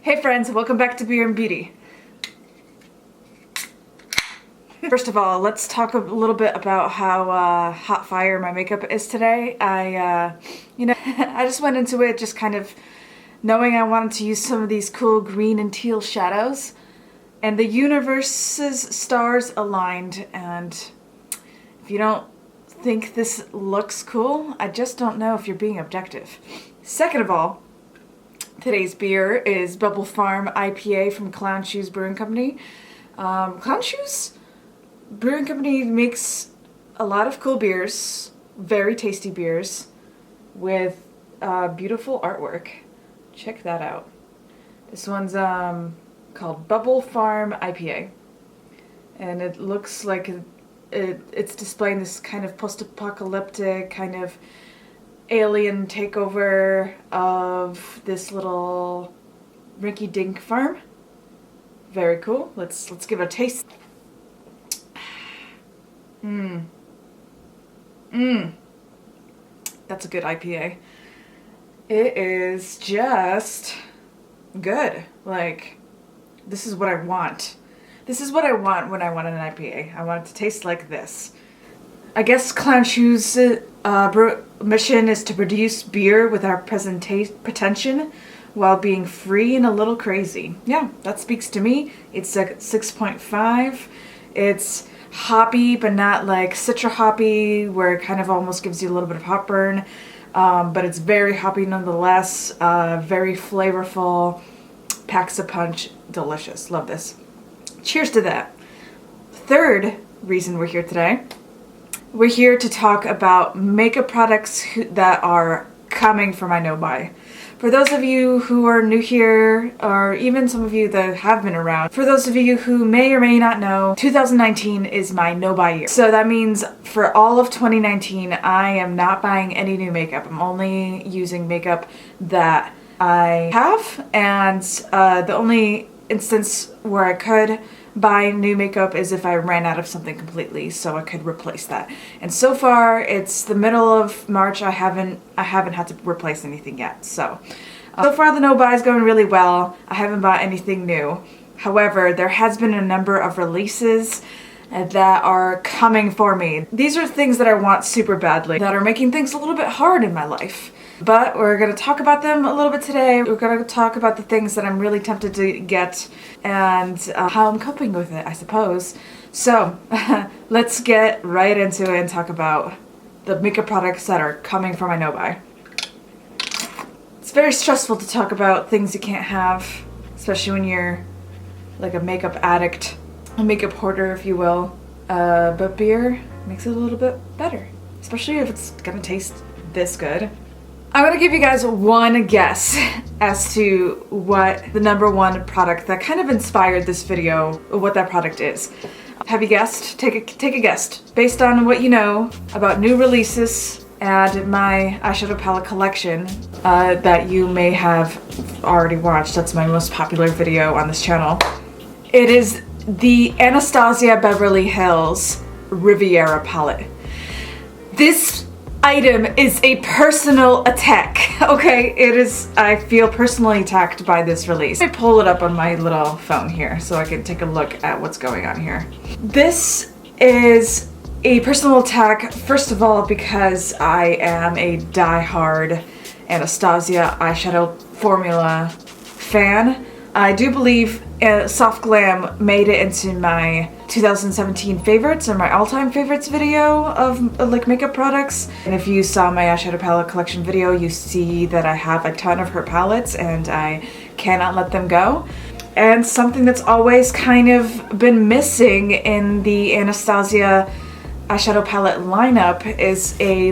Hey friends, welcome back to Beer&Beauty. First of all, let's talk a little bit about how hot fire my makeup is today. I just went into it just kind of knowing I wanted to use some of these cool green and teal shadows. And the universe's stars aligned, and if you don't think this looks cool, I just don't know if you're being objective. Second of all, today's beer is Bubble Farm IPA from Clown Shoes Brewing Company. Clown Shoes Brewing Company makes a lot of cool beers, very tasty beers, with beautiful artwork. Check that out. This one's called Bubble Farm IPA, and it looks like it's displaying this kind of post-apocalyptic kind of alien takeover of this little rinky-dink farm. Very cool. Let's give it a taste. That's a good IPA. It is just good. Like, this is what I want. This is what I want when I want an IPA. I want it to taste like this. I guess Clown Shoes' mission is to produce beer with our pretension while being free and a little crazy. Yeah, that speaks to me. It's a 6.5. It's hoppy, but not like citra hoppy, where it kind of almost gives you a little bit of hot burn. But it's very hoppy nonetheless. Very flavorful. Packs a punch. Delicious. Love this. Cheers to that. Third reason we're here today. We're here to talk about makeup products that are coming for my no-buy. For those of you who are new here, or even some of you that have been around, for those of you who may or may not know, 2019 is my no-buy year. So that means for all of 2019, I am not buying any new makeup. I'm only using makeup that I have, and the only instance where I could buy new makeup is if I ran out of something completely, so I could replace that. And so far, it's the middle of March. I haven't had to replace anything yet. So far the no-buy is going really well. I haven't bought anything new. However, there has been a number of releases that are coming for me. These are things that I want super badly, that are making things a little bit hard in my life. But we're going to talk about them a little bit today. We're going to talk about the things that I'm really tempted to get and how I'm coping with it, I suppose. So let's get right into it and talk about the makeup products that are coming for my no-buy. It's very stressful to talk about things you can't have, especially when you're like a makeup addict, a makeup hoarder, if you will. But beer makes it a little bit better, especially if it's going to taste this good. I'm gonna give you guys one guess as to what the #1 product that kind of inspired this video, what that product is. Have you guessed? Take a guess. Based on what you know about new releases and my eyeshadow palette collection that you may have already watched. That's my most popular video on this channel. It is the Anastasia Beverly Hills Riviera Palette. This item is a personal attack, okay? It is, I feel personally attacked by this release. I pull it up on my little phone here so I can take a look at what's going on here. This is a personal attack, first of all, because I am a die-hard Anastasia eyeshadow formula fan. I do believe Soft Glam made it into my 2017 favorites, or my all-time favorites video of like makeup products. And if you saw my eyeshadow palette collection video, you see that I have a ton of her palettes and I cannot let them go. And something that's always kind of been missing in the Anastasia eyeshadow palette lineup is a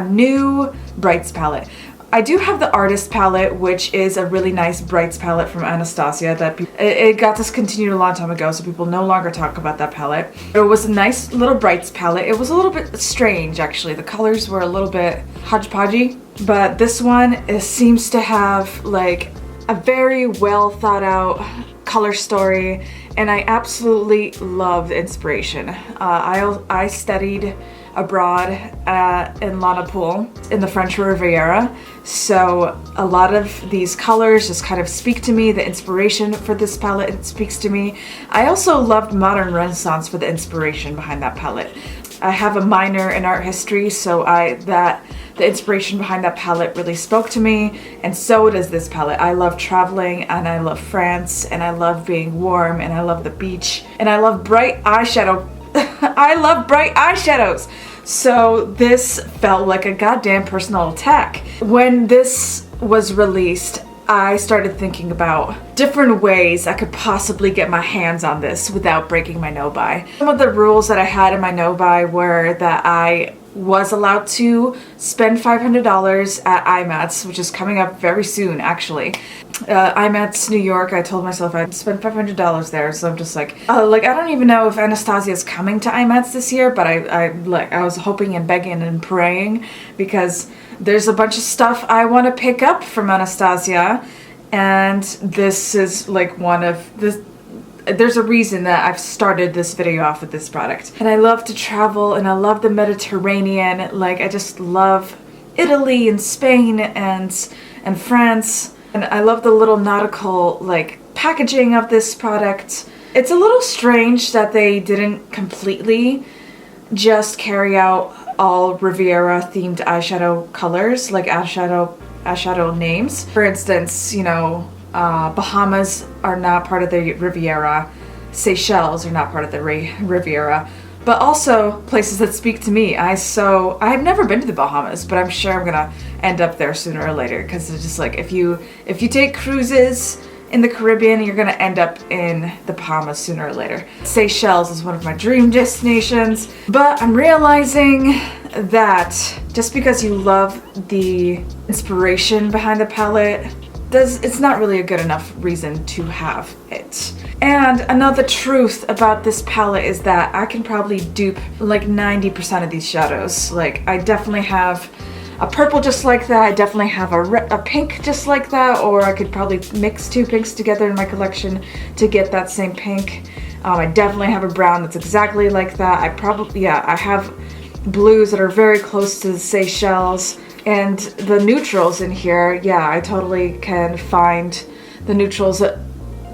new Brights palette. I do have the Artist palette, which is a really nice Brights palette from Anastasia that it got discontinued a long time ago, so people no longer talk about that palette. It was a nice little Brights palette. It was a little bit strange, actually. The colors were a little bit hodgepodgey, but this one seems to have like a very well thought out color story, and I absolutely love the inspiration. I studied abroad in Lanapool in the French Riviera. So a lot of these colors just kind of speak to me. The inspiration for this palette, it speaks to me. I also loved Modern Renaissance for the inspiration behind that palette. I have a minor in art history, so the inspiration behind that palette really spoke to me, and so does this palette. I love traveling, and I love France, and I love being warm, and I love the beach, and I love bright eyeshadow. I love bright eyeshadows. So this felt like a goddamn personal attack. When this was released, I started thinking about different ways I could possibly get my hands on this without breaking my no-buy. Some of the rules that I had in my no-buy were that I was allowed to spend $500 at Ebates, which is coming up very soon, actually. Ebates, New York, I told myself I'd spend $500 there, so I'm just like I don't even know if Anastasia is coming to Ebates this year, but I was hoping and begging and praying, because there's a bunch of stuff I want to pick up from Anastasia, and this is like one of the... There's a reason that I've started this video off with this product. And I love to travel, and I love the Mediterranean. Like, I just love Italy and Spain and France. And I love the little nautical, like, packaging of this product. It's a little strange that they didn't completely just carry out all Riviera themed eyeshadow colors, like eyeshadow names. For instance, you know, Bahamas are not part of the Riviera, Seychelles are not part of the Riviera, but also places that speak to me. I've never been to the Bahamas, but I'm sure I'm gonna end up there sooner or later, because it's just like, if you take cruises in the Caribbean, you're gonna end up in the Bahamas sooner or later. Seychelles is one of my dream destinations, but I'm realizing that just because you love the inspiration behind the palette, it's not really a good enough reason to have it. And another truth about this palette is that I can probably dupe like 90% of these shadows. Like, I definitely have a purple just like that, I definitely have a pink just like that, or I could probably mix two pinks together in my collection to get that same pink. I definitely have a brown that's exactly like that. I have blues that are very close to the Seychelles. And the neutrals in here, yeah, I totally can find the neutrals that,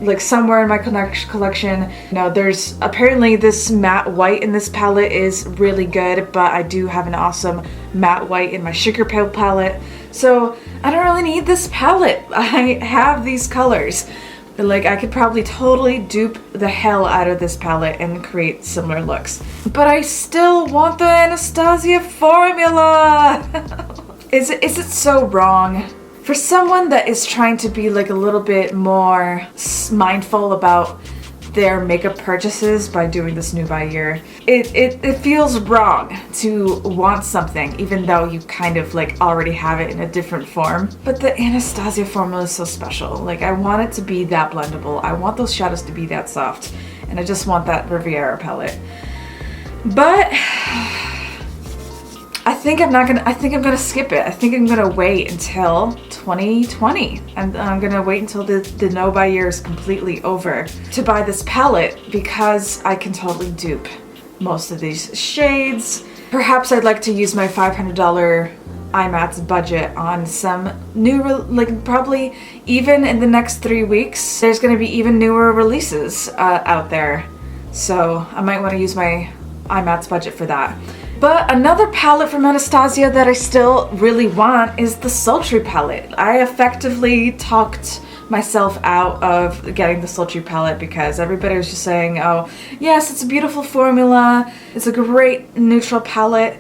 like, somewhere in my collection. You know, there's apparently this matte white in this palette is really good, but I do have an awesome matte white in my Sugar Pill palette. So I don't really need this palette. I have these colors. Like, I could probably totally dupe the hell out of this palette and create similar looks. But I still want the Anastasia formula! Is it so wrong? For someone that is trying to be like a little bit more mindful about their makeup purchases by doing this new buy year, it feels wrong to want something even though you kind of like already have it in a different form. But the Anastasia formula is so special. Like, I want it to be that blendable. I want those shadows to be that soft. And I just want that Riviera palette. But I think I'm gonna skip it. I think I'm gonna wait until 2020. I'm gonna wait until the no-buy year is completely over to buy this palette, because I can totally dupe most of these shades. Perhaps I'd like to use my $500 Ebates budget on some new, like, probably even in the next 3 weeks, there's gonna be even newer releases out there. So I might wanna use my Ebates budget for that. But another palette from Anastasia that I still really want is the Sultry Palette. I effectively talked myself out of getting the Sultry Palette because everybody was just saying, oh, yes, it's a beautiful formula, it's a great neutral palette,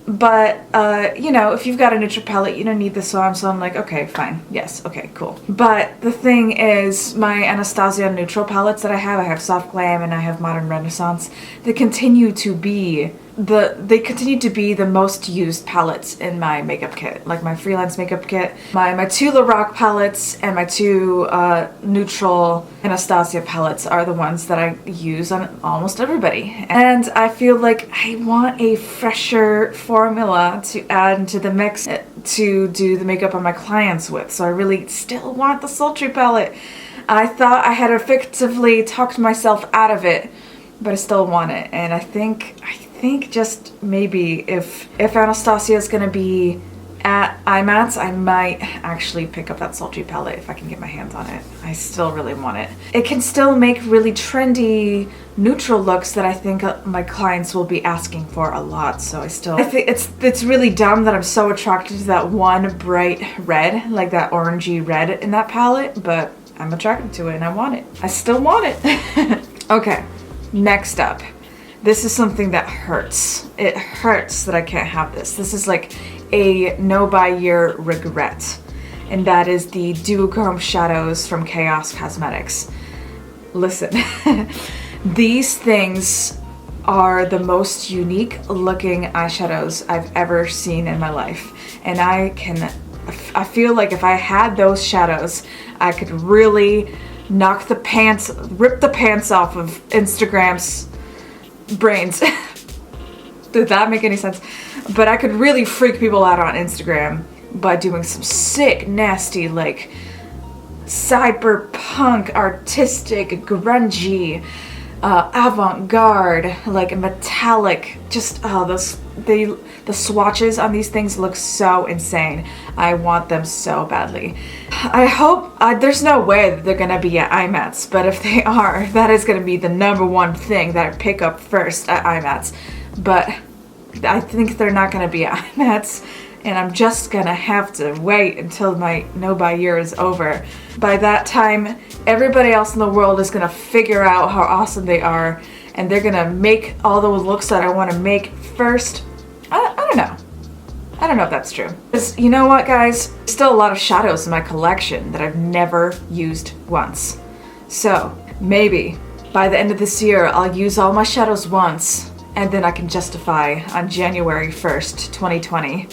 but, you know, if you've got a neutral palette, you don't need this one. So I'm like, okay, fine, yes, okay, cool. But the thing is, my Anastasia neutral palettes that I have Soft Glam and I have Modern Renaissance, they continue to be the most used palettes in my makeup kit, like my freelance makeup kit. My two La Rock palettes and my two neutral Anastasia palettes are the ones that I use on almost everybody. And I feel like I want a fresher formula to add into the mix to do the makeup on my clients with. So I really still want the Sultry palette. I thought I had effectively talked myself out of it, but I still want it. And I think think just maybe if Anastasia is gonna be at Ebates, I might actually pick up that Sultry Palette if I can get my hands on it. I still really want it. It can still make really trendy, neutral looks that I think my clients will be asking for a lot. So I think it's really dumb that I'm so attracted to that one bright red, like that orangey red in that palette, but I'm attracted to it and I want it. I still want it. Okay, next up. This is something that hurts. It hurts that I can't have this. This is like a no-buy-year regret. And that is the duochrome shadows from Chaos Cosmetics. Listen, these things are the most unique looking eyeshadows I've ever seen in my life. And I feel like if I had those shadows, I could really rip the pants off of Instagram's brains. Did that make any sense? But I could really freak people out on Instagram by doing some sick, nasty, like cyberpunk, artistic, grungy, avant-garde, like metallic, just the swatches on these things look so insane. I want them so badly. I hope, there's no way that they're gonna be at Ebates, but if they are, that is gonna be the #1 thing that I pick up first at Ebates. But I think they're not gonna be at Ebates, and I'm just gonna have to wait until my no-buy year is over. By that time, everybody else in the world is gonna figure out how awesome they are, and they're gonna make all the looks that I wanna make first. I don't know. I don't know if that's true. Because you know what, guys? There's still a lot of shadows in my collection that I've never used once. So maybe by the end of this year, I'll use all my shadows once, and then I can justify on January 1st, 2020,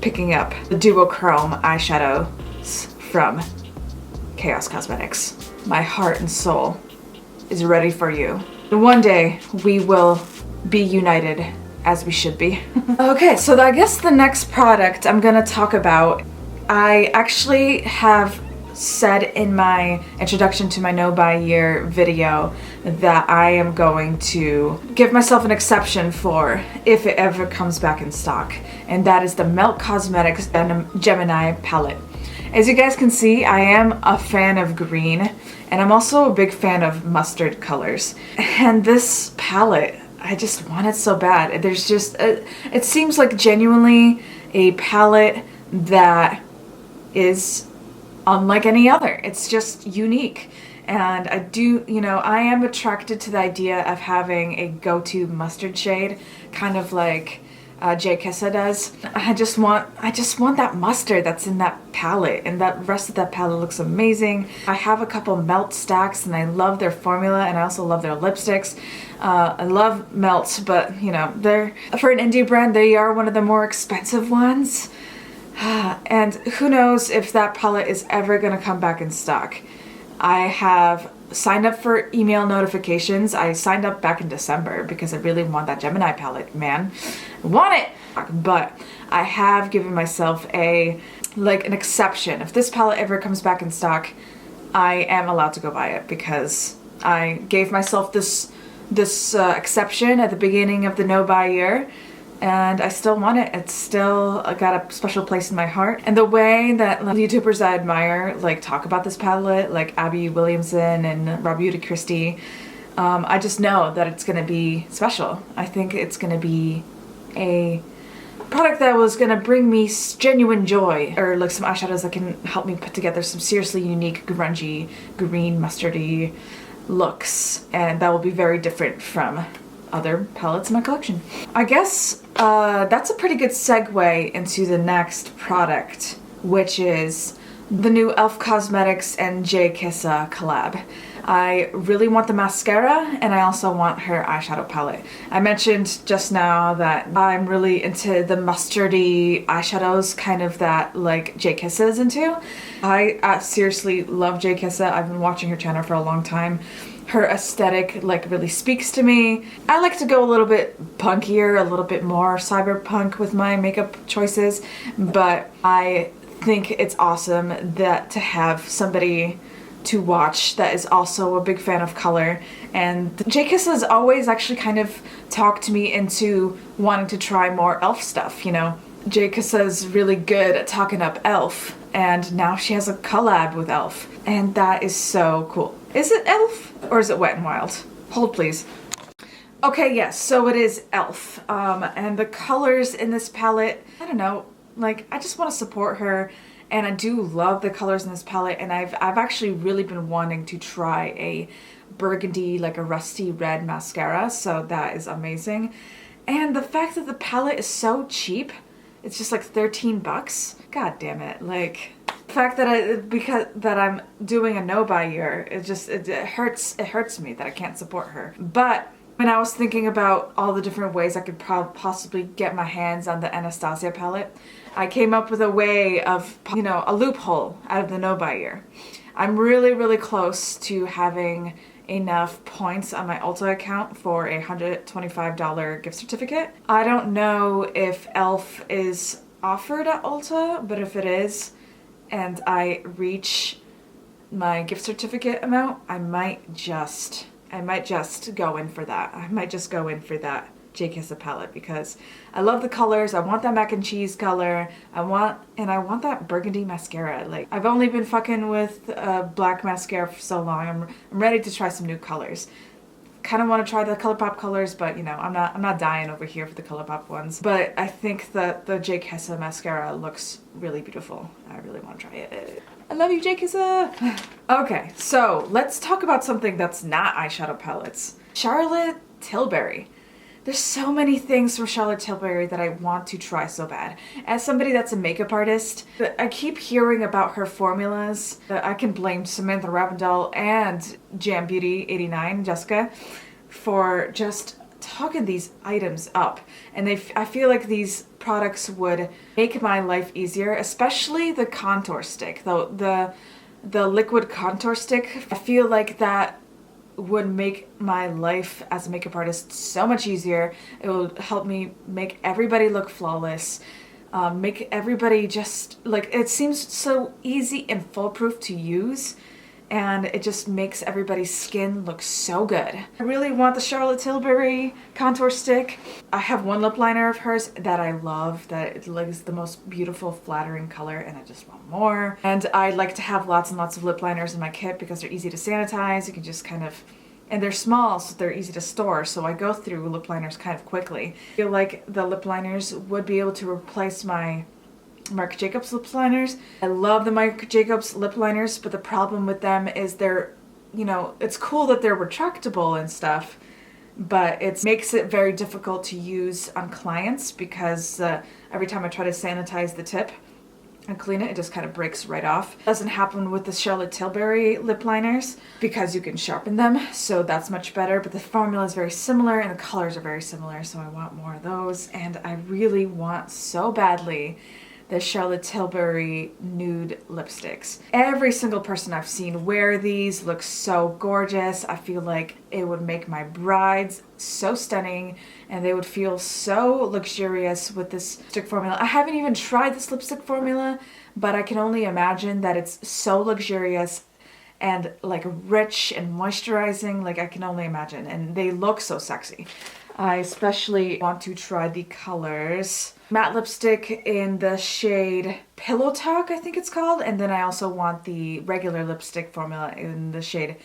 picking up the duochrome eyeshadows from Chaos Cosmetics. My heart and soul is ready for you. And one day we will be united as we should be. Okay, so I guess the next product I'm gonna talk about, I actually have said in my introduction to my no-buy year video that I am going to give myself an exception for if it ever comes back in stock, and that is the Melt Cosmetics Gemini palette. As you guys can see, I am a fan of green, and I'm also a big fan of mustard colors. And this palette, I just want it so bad. There's just, it seems like genuinely a palette that is unlike any other. It's just unique. And I do, I am attracted to the idea of having a go-to mustard shade, kind of like J. Kissa does. I just want that mustard that's in that palette, and that rest of that palette looks amazing. I have a couple Melt stacks, and I love their formula, and I also love their lipsticks. I love Melt, but they're, for an indie brand, they are one of the more expensive ones. And who knows if that palette is ever gonna come back in stock. I have signed up for email notifications. I signed up back in December because I really want that Gemini palette, man. I want it! But I have given myself an exception. If this palette ever comes back in stock, I am allowed to go buy it because I gave myself this exception at the beginning of the no-buy year, and I still want it. It's still got a special place in my heart. And the way that YouTubers I admire talk about this palette, like Abby Williamson and Rob Beauty Christie, I just know that it's gonna be special. I think it's gonna be a product that was gonna bring me genuine joy, or some eyeshadows that can help me put together some seriously unique grungy, green, mustardy looks, and that will be very different from other palettes in my collection. I guess that's a pretty good segue into the next product, which is the new e.l.f. Cosmetics and J. Kissa collab. I really want the mascara, and I also want her eyeshadow palette. I mentioned just now that I'm really into the mustardy eyeshadows, kind of that J. Kissa is into. I seriously love J. Kissa. I've been watching her channel for a long time. Her aesthetic really speaks to me. I like to go a little bit punkier, a little bit more cyberpunk with my makeup choices, but I think it's awesome that to have somebody to watch that is also a big fan of color. And J Kiss has always actually kind of talked me into wanting to try more e.l.f. stuff, you know. J Kiss is really good at talking up e.l.f. and now she has a collab with e.l.f. and that is so cool. Is it e.l.f. or is it Wet n Wild? Hold please. Okay, yes, so it is e.l.f. And the colors in this palette, I don't know, like I just want to support her, and I do love the colors in this palette, and I've actually really been wanting to try a burgundy, like a rusty red mascara, so that is amazing. And the fact that the palette is so cheap, it's just like 13 bucks. God damn it. Like the fact that I'm doing a no buy year, it hurts me that I can't support her. But when I was thinking about all the different ways I could possibly get my hands on the Anastasia palette, I came up with a way of, you know, a loophole out of the no buy year. I'm really, really close to having enough points on my Ulta account for a $125 gift certificate. I don't know if e.l.f. is offered at Ulta, but if it is, and I reach my gift certificate amount, I might just go in for that. I might just go in for that J Kiss palette because I love the colors. I want that mac and cheese color. I want that burgundy mascara. Like I've only been fucking with black mascara for so long. I'm ready to try some new colors. Kind of want to try the ColourPop colors, but you know, I'm not dying over here for the ColourPop ones. But I think that the J Kiss mascara looks really beautiful. I really want to try it. I love you, J Kiss. Okay, so let's talk about something that's not eyeshadow palettes. Charlotte Tilbury. There's so many things from Charlotte Tilbury that I want to try so bad. As somebody that's a makeup artist, I keep hearing about her formulas. I can blame Samantha Ravindell and Jam Beauty 89, Jessica, for just talking these items up. And I feel like these products would make my life easier, especially the contour stick. The liquid contour stick, I feel like that would make my life as a makeup artist so much easier. It will help me make everybody look flawless, make everybody just like, it seems so easy and foolproof to use, and it just makes everybody's skin look so good. I really want the Charlotte Tilbury contour stick. I have one lip liner of hers that I love, that it is the most beautiful flattering color, and I just want more. And I like to have lots and lots of lip liners in my kit because they're easy to sanitize. You can just kind of, and they're small, so they're easy to store, so I go through lip liners kind of quickly. I feel like the lip liners would be able to replace my Marc Jacobs lip liners. I love the Marc Jacobs lip liners, but the problem with them is they're, you know, it's cool that they're retractable and stuff, but it makes it very difficult to use on clients because every time I try to sanitize the tip and clean it, it just kind of breaks right off. It doesn't happen with the Charlotte Tilbury lip liners because you can sharpen them, so that's much better, but the formula is very similar and the colors are very similar, so I want more of those. And I really want so badly the Charlotte Tilbury nude lipsticks. Every single person I've seen wear these looks so gorgeous. I feel like it would make my brides so stunning and they would feel so luxurious with this lipstick formula. I haven't even tried this lipstick formula, but I can only imagine that it's so luxurious and like rich and moisturizing. Like I can only imagine, and they look so sexy. I especially want to try the colors. Matte lipstick in the shade Pillow Talk, I think it's called. And then I also want the regular lipstick formula in the shade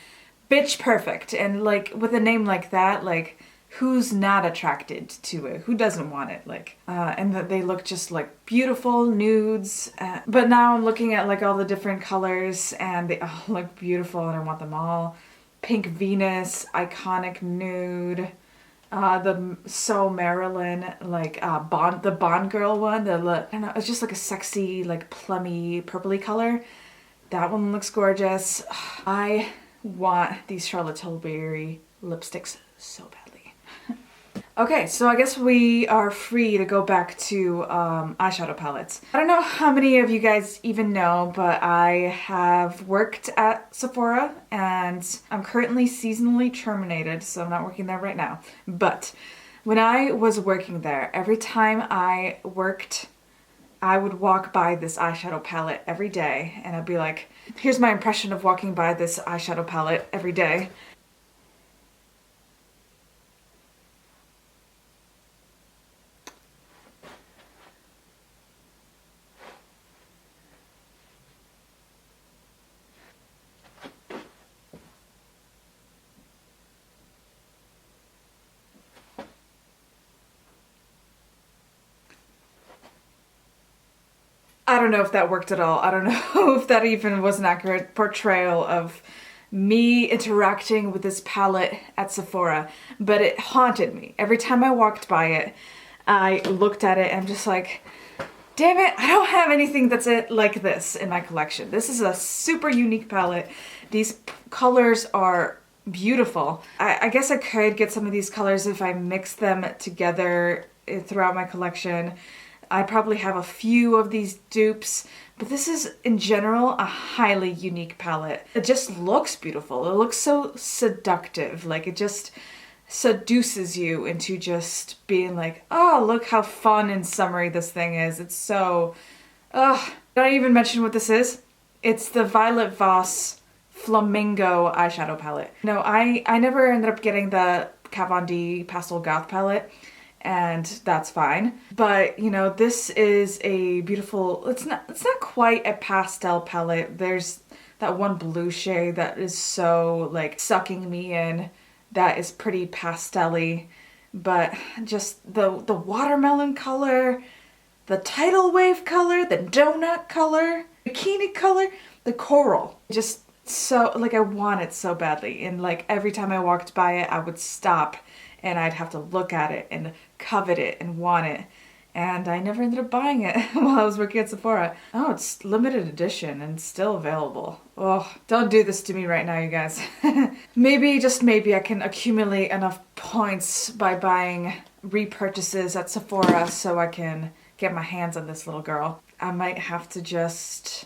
Bitch Perfect. And like with a name like that, like who's not attracted to it? Who doesn't want it? Like, and that they look just like beautiful nudes. But now I'm looking at like all the different colors and they all look beautiful and I want them all. Pink Venus, Iconic Nude. The So Marilyn, like the Bond Girl one, I don't know, it's just like a sexy, like plummy, purpley color. That one looks gorgeous. I want these Charlotte Tilbury lipsticks so badly. Okay, so I guess we are free to go back to eyeshadow palettes. I don't know how many of you guys even know, but I have worked at Sephora and I'm currently seasonally terminated, so I'm not working there right now. But when I was working there, every time I worked, I would walk by this eyeshadow palette every day and I'd be like, Here's my impression of walking by this eyeshadow palette every day. I don't know if that worked at all. I don't know if that even was an accurate portrayal of me interacting with this palette at Sephora, but it haunted me. Every time I walked by it, I looked at it and I'm just like, damn it, I don't have anything that's like this in my collection. This is a super unique palette. These colors are beautiful. I guess I could get some of these colors if I mix them together throughout my collection. I probably have a few of these dupes, but this is in general a highly unique palette. It just looks beautiful. It looks so seductive. Like it just seduces you into just being like, oh, look how fun and summery this thing is. It's so, ugh. Did I even mention what this is? It's the Violet Voss Flamingo eyeshadow palette. No, I never ended up getting the Kat Von D Pastel Goth palette, and that's fine. But, you know, this is a beautiful, it's not quite a pastel palette. There's that one blue shade that is so, like, sucking me in. That is pretty pastel-y. But just the watermelon color, the tidal wave color, the donut color, bikini color, the coral. Just so, like, I want it so badly. And, like, every time I walked by it, I would stop and I'd have to look at it and covet it and want it. And I never ended up buying it while I was working at Sephora. Oh, it's limited edition and still available. Oh, don't do this to me right now, you guys. Maybe, just maybe, I can accumulate enough points by buying repurchases at Sephora so I can get my hands on this little girl. I might have to just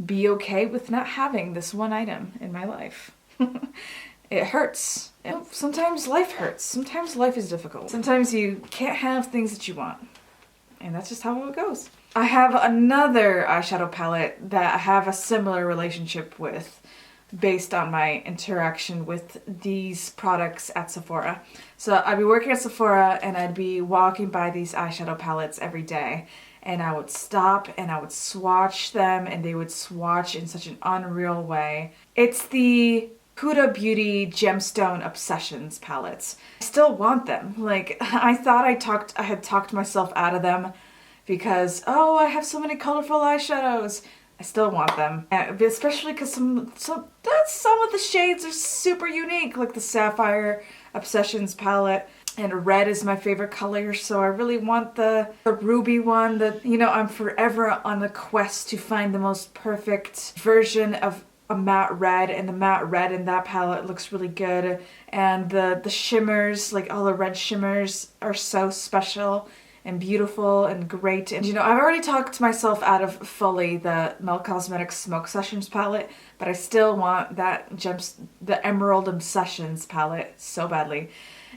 be okay with not having this one item in my life. It hurts. Sometimes life hurts. Sometimes life is difficult. Sometimes you can't have things that you want. And that's just how it goes. I have another eyeshadow palette that I have a similar relationship with based on my interaction with these products at Sephora. So I'd be working at Sephora and I'd be walking by these eyeshadow palettes every day. And I would stop and I would swatch them and they would swatch in such an unreal way. It's the Huda Beauty Gemstone Obsessions palettes. I still want them. Like, I thought I had talked myself out of them because, oh, I have so many colorful eyeshadows. I still want them. Especially because some of the shades are super unique, like the Sapphire Obsessions palette. And red is my favorite color, so I really want the ruby one. You know, I'm forever on a quest to find the most perfect version of a matte red, and the matte red in that palette looks really good. And the shimmers, like all the red shimmers, are so special and beautiful and great. And you know, I've already talked myself out of fully the Mel Cosmetics Smoke Sessions palette, but I still want the Emerald Obsessions palette so badly.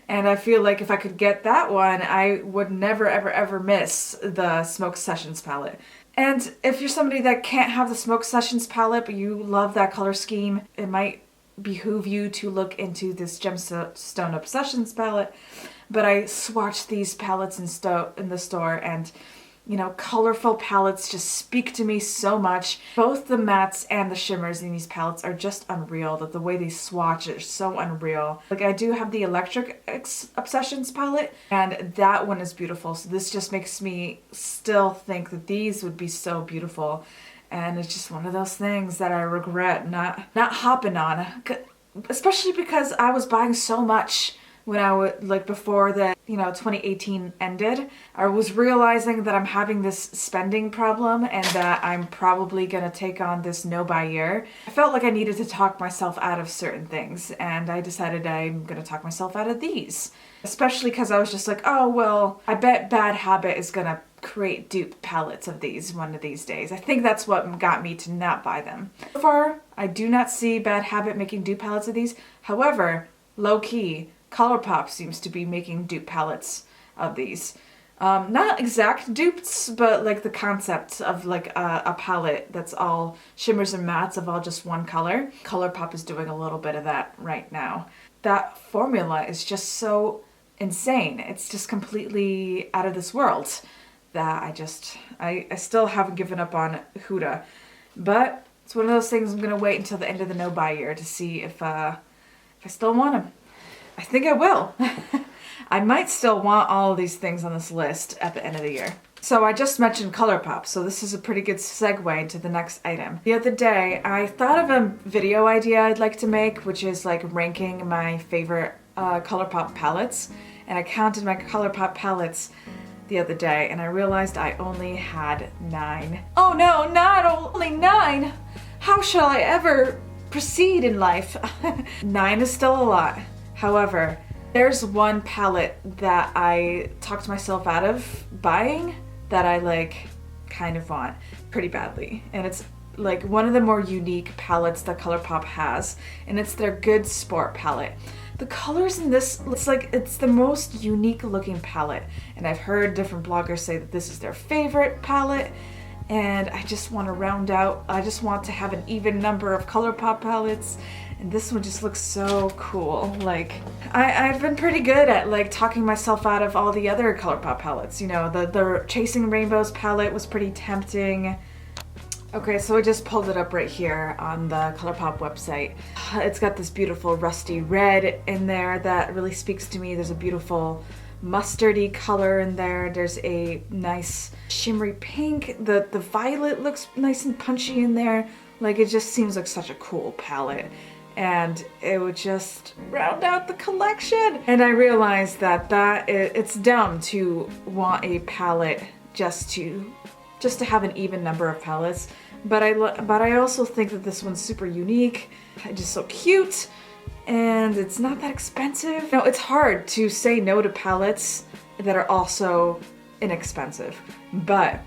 And I feel like if I could get that one, I would never ever ever miss the Smoke Sessions palette. And if you're somebody that can't have the Smoke Sessions palette, but you love that color scheme, it might behoove you to look into this Gemstone Obsessions palette. But I swatched these palettes in the store, and you know, colorful palettes just speak to me so much. Both the mattes and the shimmers in these palettes are just unreal. The way they swatch is so unreal. Like, I do have the Electric Obsessions palette, and that one is beautiful. So this just makes me still think that these would be so beautiful. And it's just one of those things that I regret not hopping on. Especially because I was buying so much when I would, like, before the, 2018 ended. I was realizing that I'm having this spending problem and that I'm probably gonna take on this no-buy year. I felt like I needed to talk myself out of certain things, and I decided I'm gonna talk myself out of these. Especially because I was just like, oh, well, I bet Bad Habit is gonna create dupe palettes of these one of these days. I think that's what got me to not buy them. So far, I do not see Bad Habit making dupe palettes of these. However, low-key, ColourPop seems to be making dupe palettes of these. Not exact dupes, but like the concept of like a palette that's all shimmers and mattes of all just one color. ColourPop is doing a little bit of that right now. That formula is just so insane. It's just completely out of this world that I still haven't given up on Huda. But it's one of those things I'm going to wait until the end of the no-buy year to see if I still want them. I think I will. I might still want all of these things on this list at the end of the year. So I just mentioned ColourPop, so this is a pretty good segue to the next item. The other day, I thought of a video idea I'd like to make, which is like ranking my favorite ColourPop palettes. And I counted my ColourPop palettes the other day, and I realized I only had 9. Oh no, not only 9! How shall I ever proceed in life? 9 is still a lot. However, there's one palette that I talked myself out of buying that I like kind of want pretty badly. And it's like one of the more unique palettes that ColourPop has, and it's their Good Sport palette. The colors in this, it's the most unique looking palette, and I've heard different bloggers say that this is their favorite palette, and I just want to round out, I just want to have an even number of ColourPop palettes, and this one just looks so cool. Like, I've been pretty good at like talking myself out of all the other ColourPop palettes. You know, the Chasing Rainbows palette was pretty tempting. Okay, so I just pulled it up right here on the ColourPop website. It's got this beautiful rusty red in there that really speaks to me. There's a beautiful mustardy color in there. There's a nice shimmery pink. The violet looks nice and punchy in there. Like, it just seems like such a cool palette. And it would just round out the collection. And I realized that it's dumb to want a palette just to have an even number of palettes, but I also think that this one's super unique, just so cute, and it's not that expensive. No, it's hard to say no to palettes that are also inexpensive, but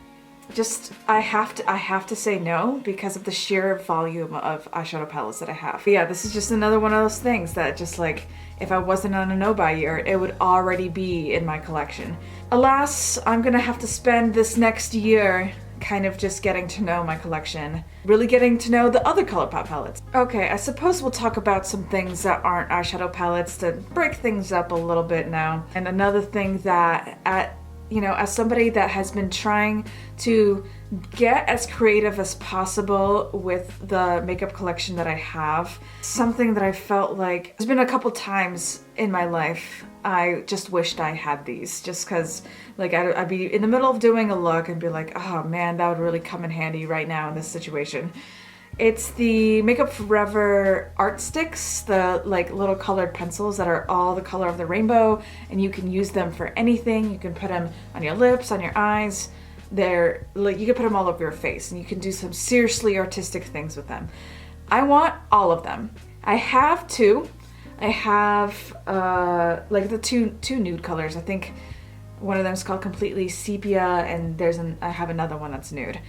just I have to say no because of the sheer volume of eyeshadow palettes that I have. But yeah, this is just another one of those things that just like, if I wasn't on a no-buy year, it would already be in my collection. Alas, I'm gonna have to spend this next year kind of just getting to know my collection, really getting to know the other ColourPop palettes. Okay, I suppose we'll talk about some things that aren't eyeshadow palettes to break things up a little bit now. And another thing that as somebody that has been trying to get as creative as possible with the makeup collection that I have, something that I felt like there's been a couple times in my life I just wished I had these, just because like I'd be in the middle of doing a look and be like, oh man, that would really come in handy right now in this situation. It's the Makeup Forever art sticks, the like little colored pencils that are all the color of the rainbow, and you can use them for anything. You can put them on your lips, on your eyes. They're like, you can put them all over your face, and you can do some seriously artistic things with them. I want all of them. I have 2. I have like the two nude colors. I think one of them is called Completely Sepia, and I have another one that's nude.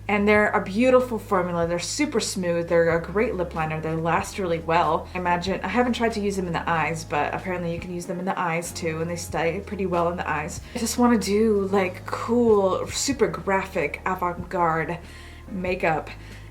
And they're a beautiful formula. They're super smooth. They're a great lip liner. They last really well. I haven't tried to use them in the eyes, but apparently you can use them in the eyes too, and they stay pretty well in the eyes. I just want to do like cool, super graphic, avant-garde makeup.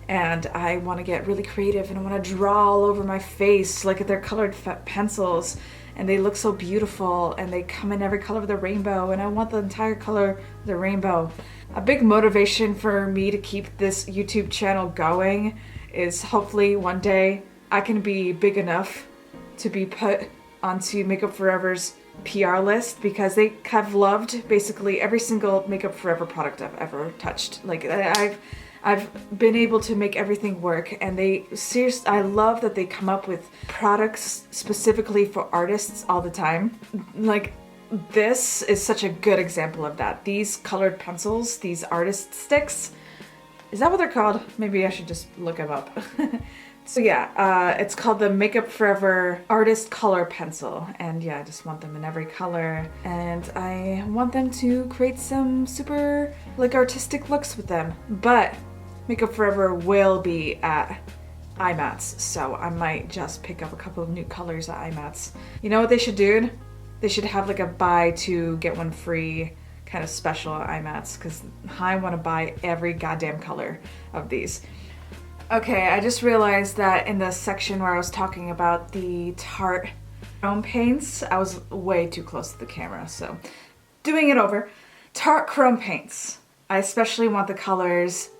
And I want to get really creative, and I want to draw all over my face. Like, they're colored pencils, and they look so beautiful, and they come in every color of the rainbow, and I want the entire color of the rainbow. A big motivation for me to keep this YouTube channel going is hopefully one day I can be big enough to be put onto Makeup Forever's PR list, because they have loved basically every single Makeup Forever product I've ever touched. Like, I've been able to make everything work, and I love that they come up with products specifically for artists all the time. Like, this is such a good example of that. These colored pencils, these artist sticks, is that what they're called? Maybe I should just look them up. So yeah, it's called the Makeup Forever Artist Color Pencil, and yeah, I just want them in every color, and I want them to create some super like artistic looks with them. But Makeup Forever will be at Ebates, so I might just pick up a couple of new colors at Ebates. You know what they should do? They should have like a buy 2 get 1 free kind of special eye mats because I want to buy every goddamn color of these. Okay, I just realized that in the section where I was talking about the Tarte chrome paints, I was way too close to the camera, so doing it over. Tarte chrome paints. I especially want the colors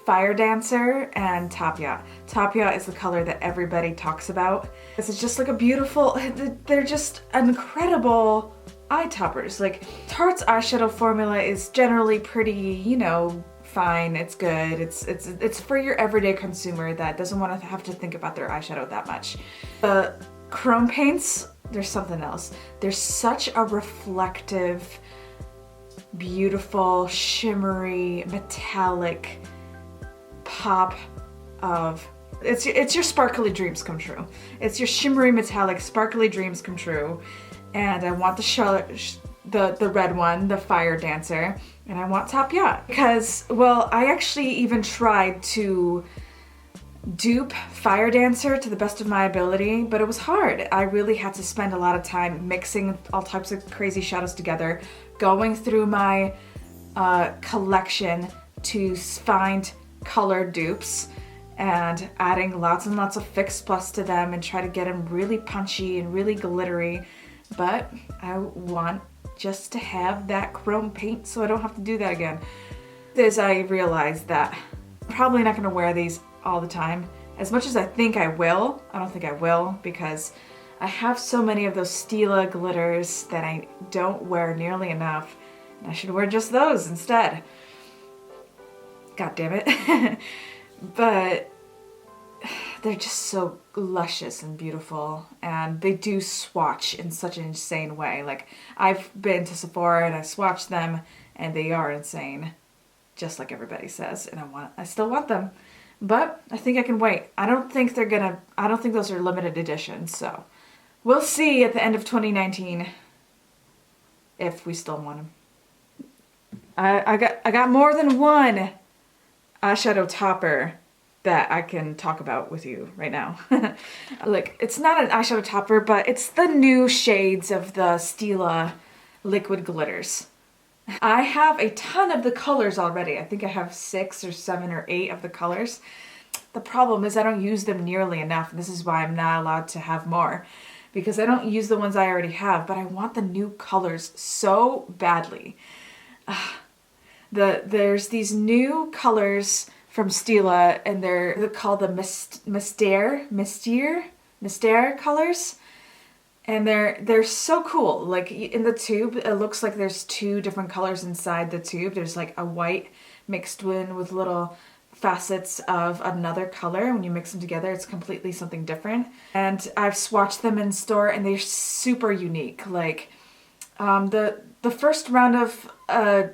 Fire Dancer and Top Yacht. Top Yacht is the color that everybody talks about. It's just like a beautiful, they're just incredible eye toppers. Like Tarte's eyeshadow formula is generally pretty, you know, fine, it's good. It's for your everyday consumer that doesn't want to have to think about their eyeshadow that much. The chrome paints, there's something else. There's such a reflective, beautiful, shimmery, metallic pop of it's your sparkly dreams come true. It's your shimmery, metallic, sparkly dreams come true. And I want the red one, the Fire Dancer, and I want Top Yacht because, well, I actually even tried to dupe Fire Dancer to the best of my ability, but it was hard. I really had to spend a lot of time mixing all types of crazy shadows together, going through my collection to find color dupes and adding lots and lots of Fix Plus to them and try to get them really punchy and really glittery. But I want just to have that chrome paint so I don't have to do that again. As I realized that I'm probably not gonna wear these all the time. As much as I think I will, I don't think I will because I have so many of those Stila glitters that I don't wear nearly enough. I should wear just those instead. God damn it. But they're just so luscious and beautiful, and they do swatch in such an insane way. Like, I've been to Sephora and I swatched them and they are insane, just like everybody says, and I still want them. But I think I can wait. I don't think those are limited editions, so we'll see at the end of 2019 if we still want them. I got more than one eyeshadow topper that I can talk about with you right now. Like, it's not an eyeshadow topper, but it's the new shades of the Stila liquid glitters. I have a ton of the colors already. I think I have 6 or 7 or 8 of the colors. The problem is I don't use them nearly enough, and this is why I'm not allowed to have more, because I don't use the ones I already have, but I want the new colors so badly. There's these new colors from Stila, and they're called the Mystère colors, and they're so cool. Like, in the tube, it looks like there's 2 different colors inside the tube. There's like a white mixed in with little facets of another color. When you mix them together, it's completely something different. And I've swatched them in store, and they're super unique. Like, the first round of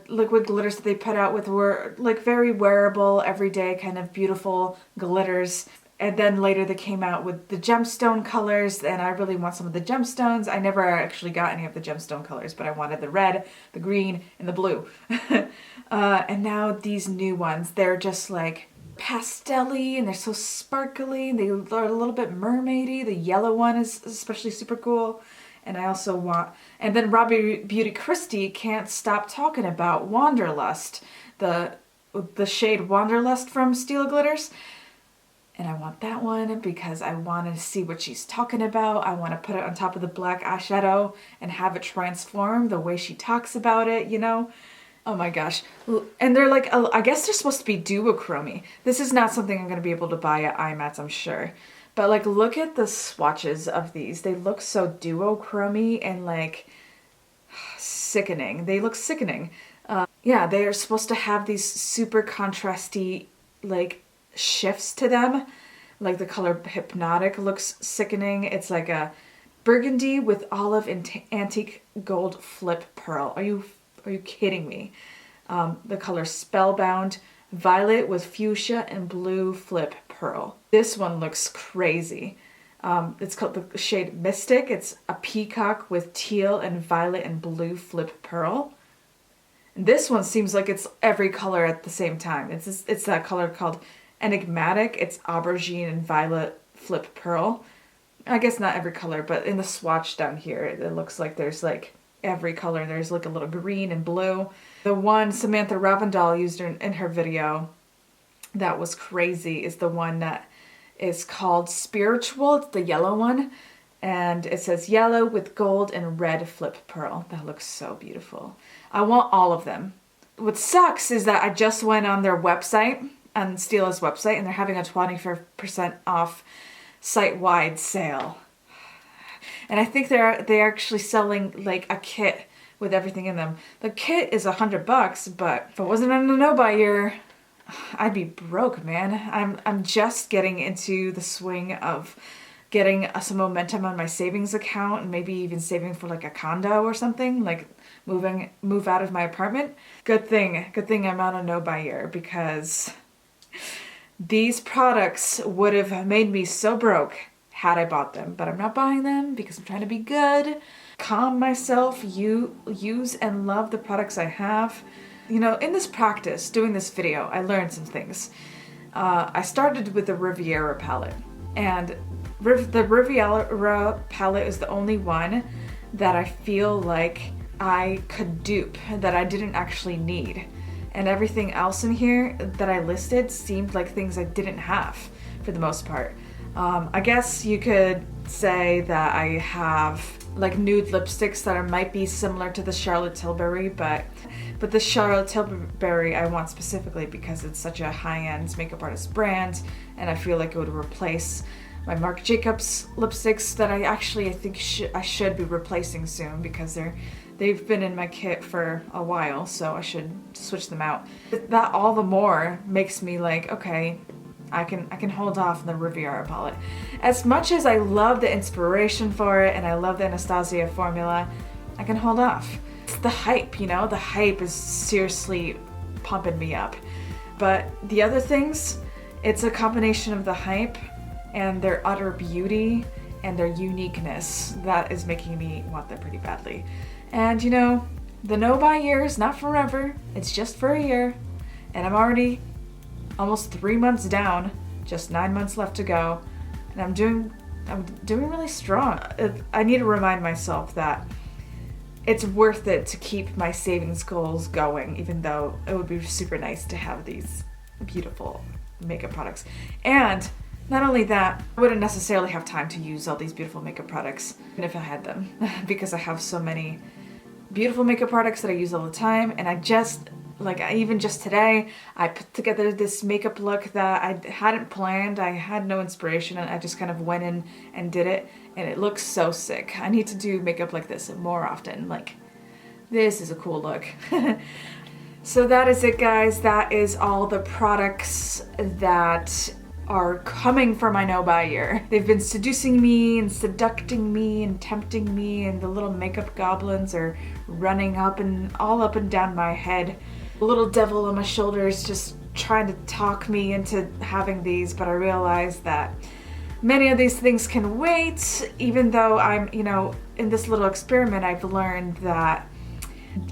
liquid glitters that they put out with were like very wearable, everyday kind of beautiful glitters. And then later they came out with the gemstone colors, and I really want some of the gemstones. I never actually got any of the gemstone colors, but I wanted the red, the green, and the blue. And now these new ones, they're just like pastel-y, and they're so sparkly. They are a little bit mermaidy. The yellow one is especially super cool. And I also want, and then Robbie Beauty Christie can't stop talking about Wanderlust, the shade Wanderlust from Stila Glitters. And I want that one because I want to see what she's talking about. I want to put it on top of the black eyeshadow and have it transform the way she talks about it, you know? Oh my gosh. And they're like, I guess they're supposed to be duochrome. This is not something I'm going to be able to buy at IMATS, I'm sure. But like, look at the swatches of these. They look so duochrome and like sickening. They look sickening. Yeah, they are supposed to have these super contrasty like shifts to them. Like the color Hypnotic looks sickening. It's like a burgundy with olive and antique gold flip pearl. Are you kidding me? The color Spellbound, violet with fuchsia and blue flip pearl. This one looks crazy. It's called the shade Mystic. It's a peacock with teal and violet and blue flip pearl. And this one seems like it's every color at the same time. It's that color called Enigmatic. It's aubergine and violet flip pearl. I guess not every color, but in the swatch down here, it looks like there's like every color. There's like a little green and blue. The one Samantha Ravindal used in her video that was crazy is the one that is called Spiritual. It's the yellow one. And it says yellow with gold and red flip pearl. That looks so beautiful. I want all of them. What sucks is that I just went on their website, on Stila's website, and they're having a 25% off site-wide sale. And I think they're actually selling like a kit with everything in them. The kit is $100, but if it wasn't on a no-buy year, I'd be broke, man. I'm just getting into the swing of getting some momentum on my savings account and maybe even saving for like a condo or something, like move out of my apartment. Good thing I'm on a no-buy year, because these products would have made me so broke had I bought them, but I'm not buying them because I'm trying to be good, calm myself, use and love the products I have. You know, in this practice, doing this video, I learned some things. I started with the Riviera Palette, and the Riviera Palette is the only one that I feel like I could dupe, that I didn't actually need. And everything else in here that I listed seemed like things I didn't have for the most part. I guess you could say that I have like nude lipsticks that might be similar to the Charlotte Tilbury, but the Charlotte Tilbury I want specifically because it's such a high-end makeup artist brand, and I feel like it would replace my Marc Jacobs lipsticks that I think I should be replacing soon, because they've been in my kit for a while, so I should switch them out. That all the more makes me like, okay, I can hold off on the Riviera palette. As much as I love the inspiration for it and I love the Anastasia formula, I can hold off. It's the hype, you know? The hype is seriously pumping me up. But the other things, it's a combination of the hype and their utter beauty and their uniqueness that is making me want them pretty badly. And you know, the no-buy year is not forever. It's just for a year. And I'm already almost 3 months down, just 9 months left to go. And I'm doing really strong. I need to remind myself that it's worth it to keep my savings goals going, even though it would be super nice to have these beautiful makeup products. And not only that, I wouldn't necessarily have time to use all these beautiful makeup products, even if I had them, because I have so many beautiful makeup products that I use all the time. And even just today, I put together this makeup look that I hadn't planned. I had no inspiration, and I just kind of went in and did it, and it looks so sick. I need to do makeup like this more often. Like, this is a cool look. So that is it, guys. That is all the products that are coming for my no-buy year. They've been seducing me and seducting me and tempting me, and the little makeup goblins are running all up and down my head. The little devil on my shoulder is just trying to talk me into having these, but I realize that many of these things can wait, even though I'm, in this little experiment, I've learned that.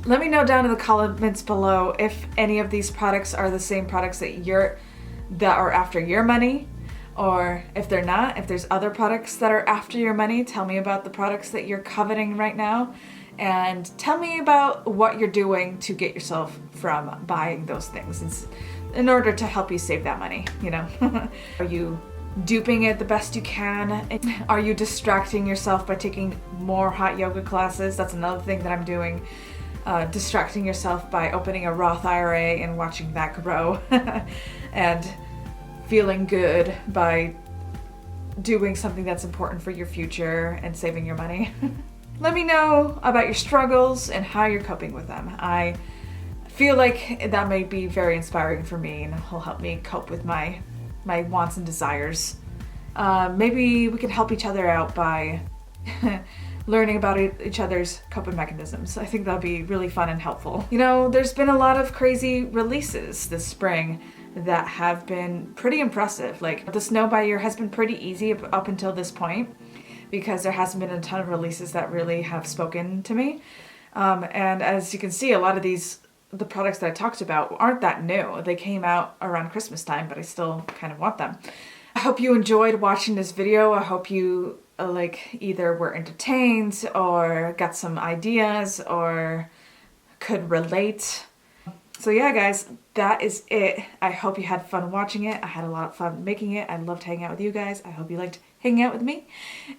Let me know down in the comments below if any of these products are the same products that are after your money, or if they're not, if there's other products that are after your money. Tell me about the products that you're coveting right now, and tell me about what you're doing to get yourself from buying those things in order to help you save that money, Are you duping it the best you can? Are you distracting yourself by taking more hot yoga classes? That's another thing that I'm doing. Distracting yourself by opening a Roth IRA and watching that grow and feeling good by doing something that's important for your future and saving your money. Let me know about your struggles and how you're coping with them. I feel like that may be very inspiring for me and will help me cope with my wants and desires. Maybe we can help each other out by learning about each other's coping mechanisms. I think that'll be really fun and helpful. There's been a lot of crazy releases this spring that have been pretty impressive. Like, the no-buy year has been pretty easy up until this point, because there hasn't been a ton of releases that really have spoken to me. And as you can see, a lot of the products that I talked about aren't that new. They came out around Christmas time, but I still kind of want them. I hope you enjoyed watching this video. I hope you like either were entertained or got some ideas or could relate. So yeah, guys, that is it. I hope you had fun watching it. I had a lot of fun making it. I loved hanging out with you guys. I hope you liked hanging out with me.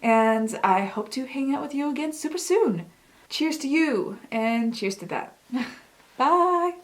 And I hope to hang out with you again super soon. Cheers to you and cheers to that. Bye.